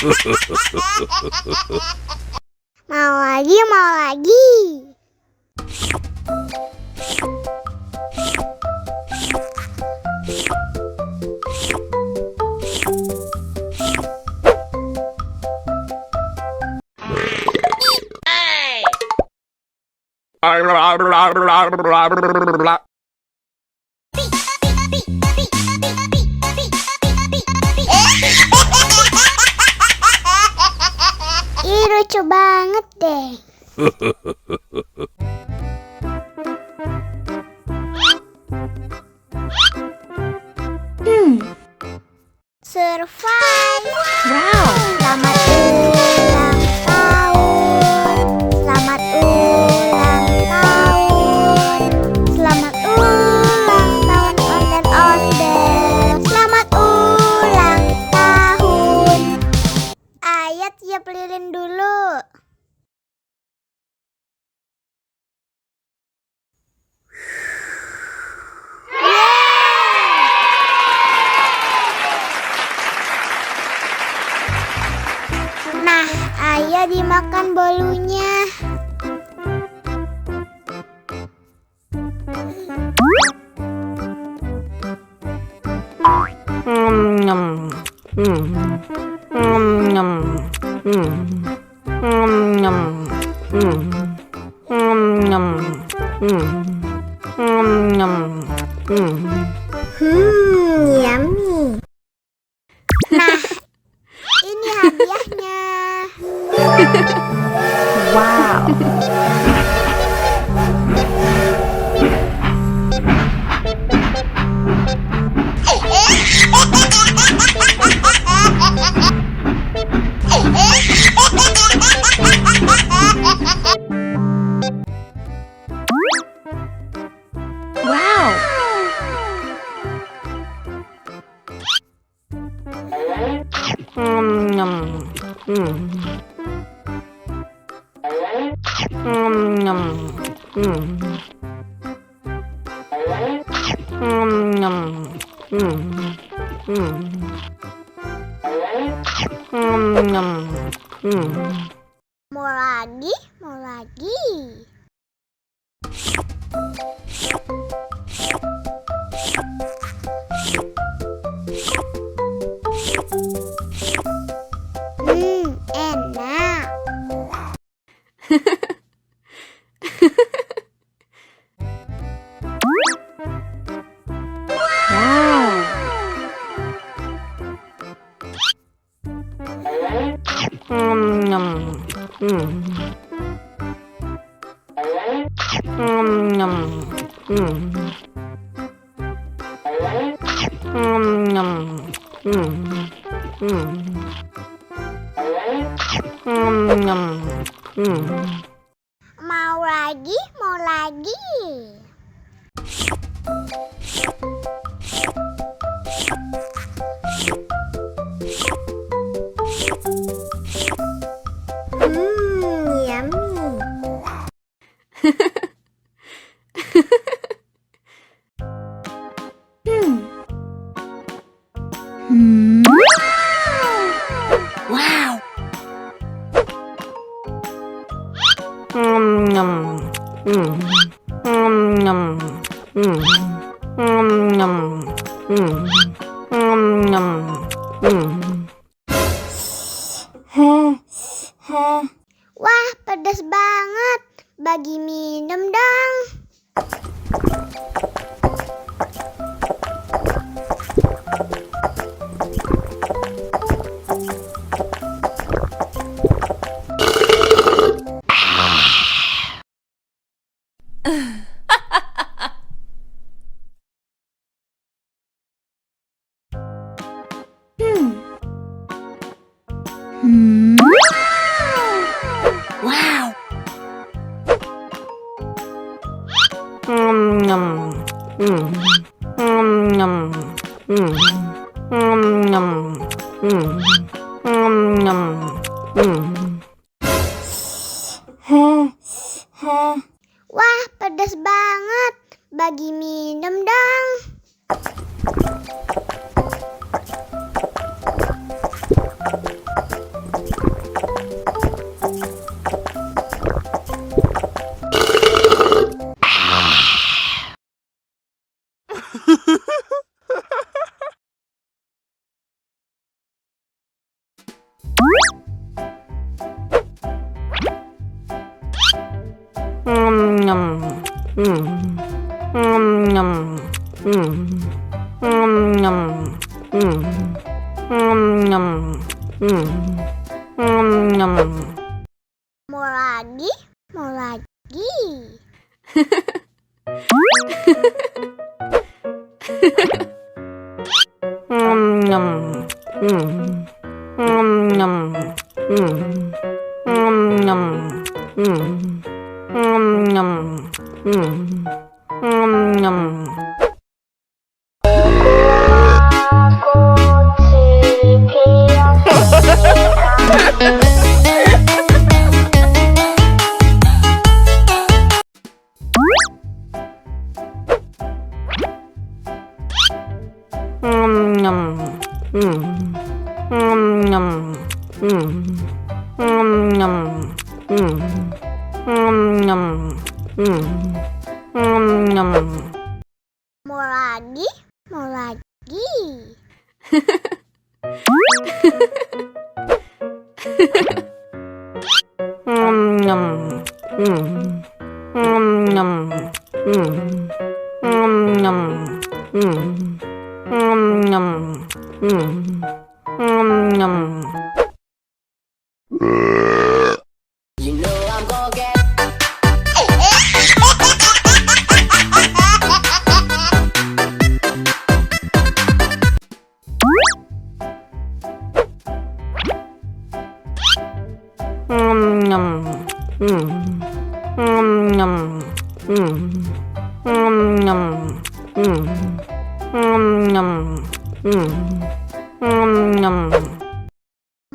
Mau lagi, mau lagi. Ih, lucu banget deh. Survive. Wow. Selamat ulang tahun. Selamat ulang tahun. Selamat ulang tahun ondet-ondet. Selamat ulang tahun. Ayat tiup lilin dulu. Nah, ayo dimakan bolunya. Yummy. Nah, ini hadiahnya. Wow. Wow. Mau lagi, mau lagi. Enak. Wow. Mau lagi, mau lagi. Yummy. Wow. Wah, pedas banget. Bagi minum dong. Wow. Wah, pedas banget. Bagi minum dong. Mau lagi, mau lagi. Mau lagi, mau lagi.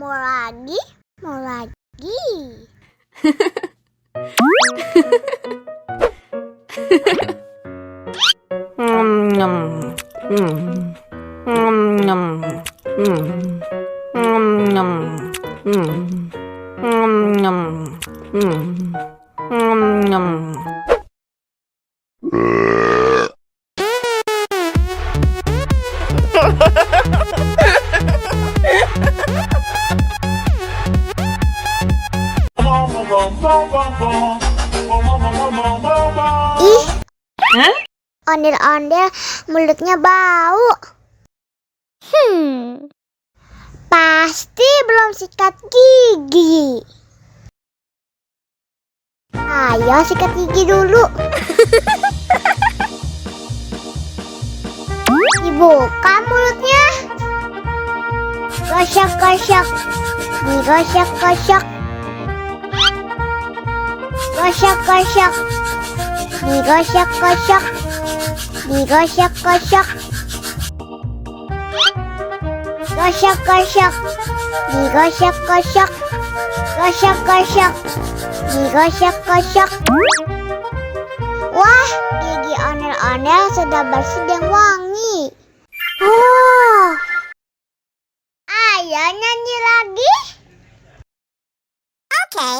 Mau lagi, mau lagi. Ih, ondel-ondel mulutnya bau. Pasti belum sikat gigi. Ayo sikat gigi dulu. Dibuka mulutnya. Gosok-gosok. Digosok-gosok. Gosok-gosok. Digosok-gosok. Digosok-gosok. Gosok-gosok. Digosok-gosok. Gosok-gosok. Digosok-gosok. Wah, gigi ondel-ondel sudah bersih dan wangi. Oh, ayo nyanyi lagi. Oke.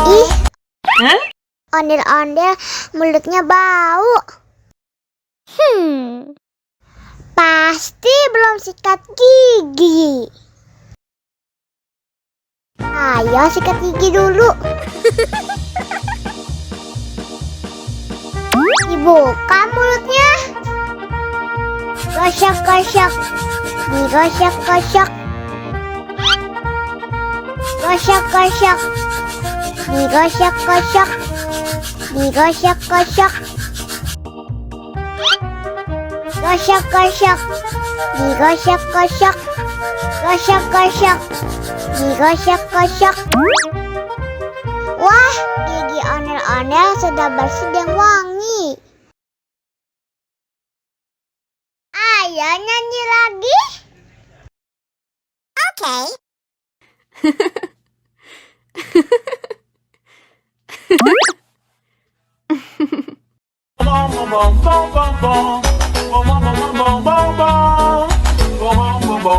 Ih, ondel-ondel mulutnya bau. Pasti belum sikat gigi. Ayo sikat gigi dulu. Dibuka mulutnya. Gosok-gosok. Digosok-gosok. Gosok-gosok. Digosok-gosok. Digosok-gosok. Gosok-gosok. Digosok-gosok. Gosok-gosok. Digosok-gosok. Wah, gigi ondel-ondel sudah bersih dan wangi. Ayo nyanyi lagi. Oke. Bom bom bom bom bom bom bom bom bom bom bom bom Ih,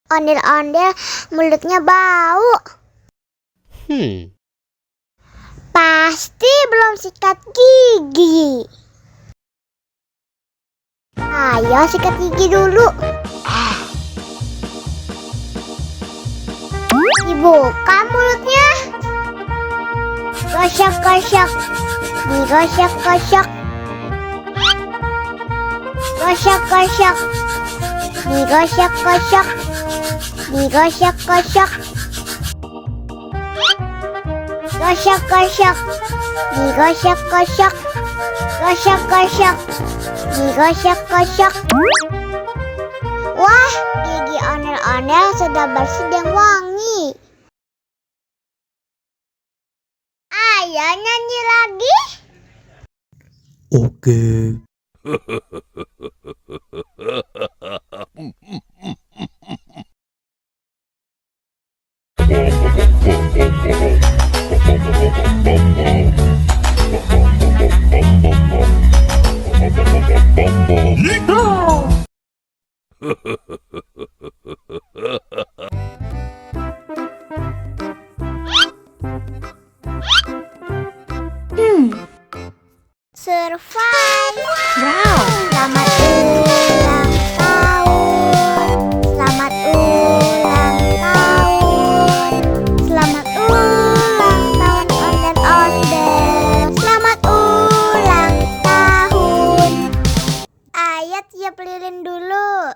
ondel-ondel mulutnya bau. Pasti belum sikat gigi. Ayo sikat gigi dulu. Dibuka mulutnya. Gosok-gosok. Digosok-gosok. Gosok-gosok. Digosok-gosok. Digosok-gosok. Gosok-gosok. Digosok-gosok. Gosok-gosok. Digosok-gosok. Wah, gigi ondel-ondel sudah bersih dan wangi. Ayo nyanyi lagi. Oke. Survive. Wow. Selamat ulang tahun. Selamat ulang tahun. Selamat ulang tahun ondel-ondel. Selamat ulang tahun. Ayo tiup lilin dulu.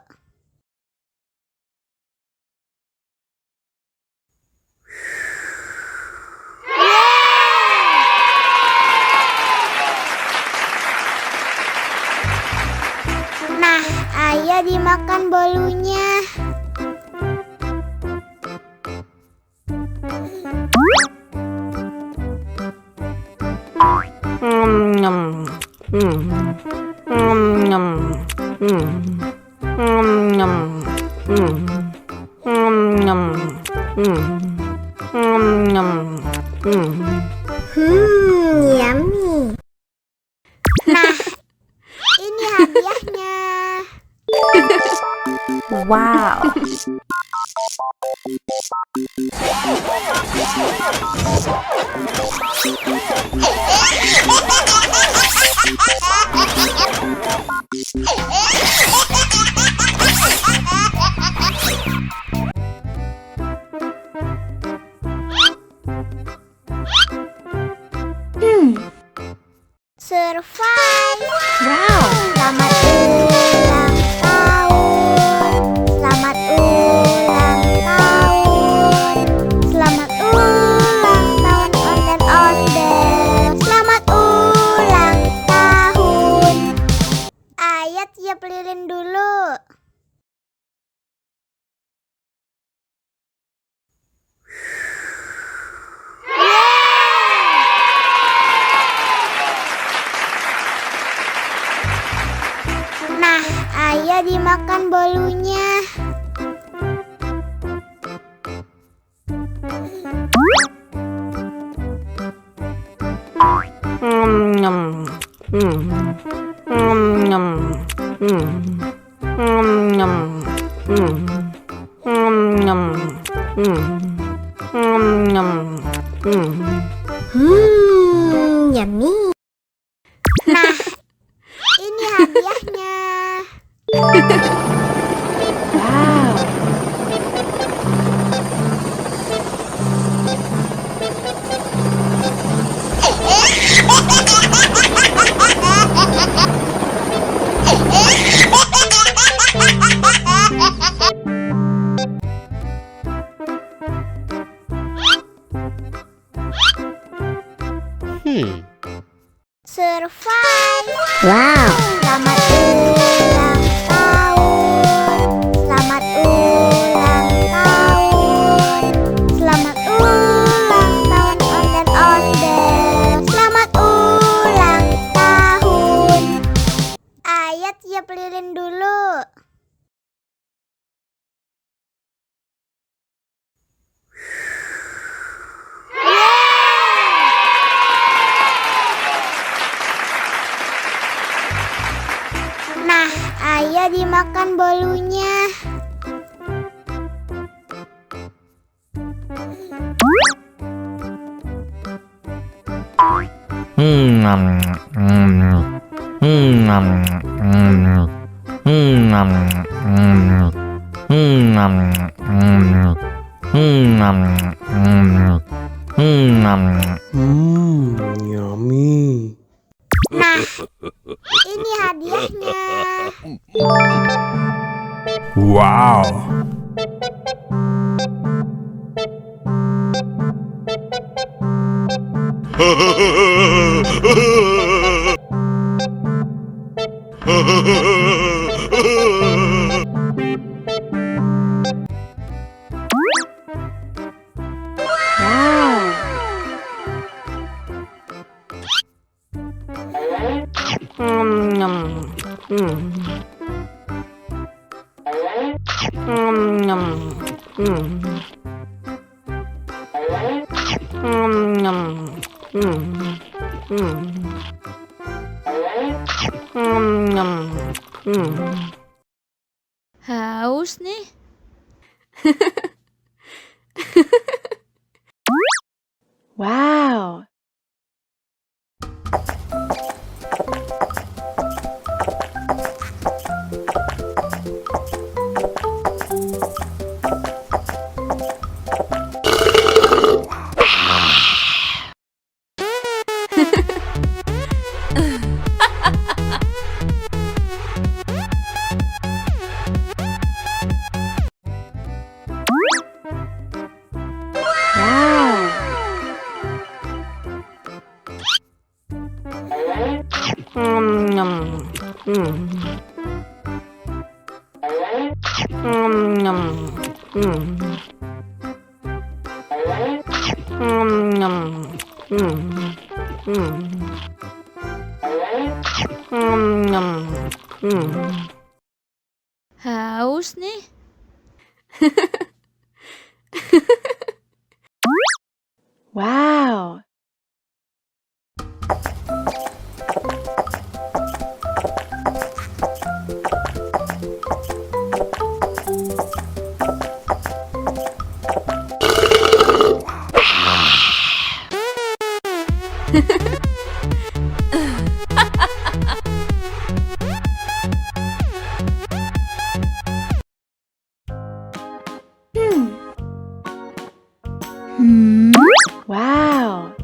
Nah, ayo dimakan bolunya. Yummy. Nah, ini hadiahnya. Wow. Survive. Wow. Selamat ulang tahun. Selamat ulang tahun. Selamat ulang tahun ondel-ondel. Selamat ulang tahun. Ayo tiup lilin dulu. Nah, ayo dimakan bolunya. Yummy. Nah, ini hadiahnya. Wow. Survive. Wow. Selamat ulang tahun. Selamat ulang tahun. Selamat ulang tahun ondel-ondel. Selamat ulang tahun. Ayo tiup lilin dulu. dimakan bolunya. Yummy. Nah, ini hadiahnya. Wow. Haus nih. Wow. Haus nih. Wow. Wow.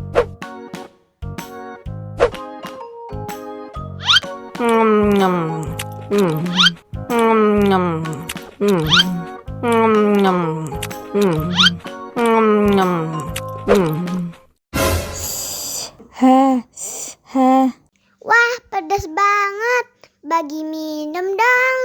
Wah, pedas banget. Bagi minum dong.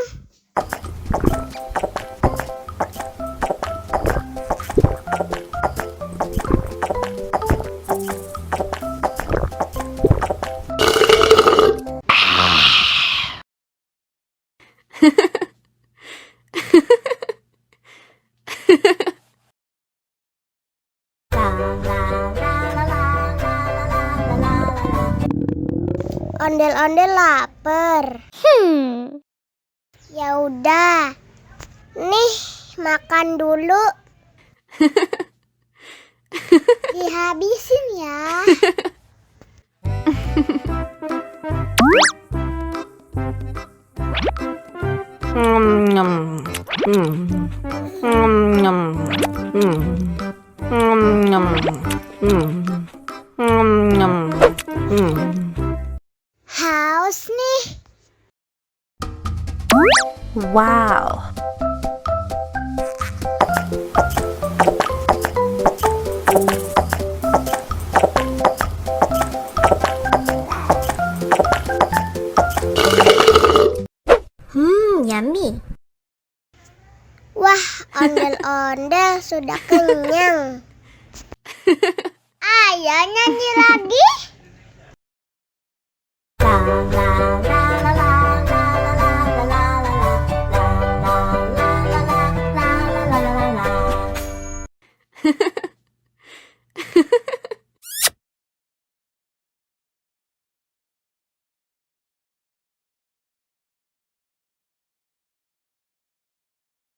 Ondel-ondel lapar. Ya udah. Nih, makan dulu. Dihabisin ya. Haus nih. Wow. Yummy. Wah, ondel-ondel sudah kenyang. Ayo nyanyi lagi. La la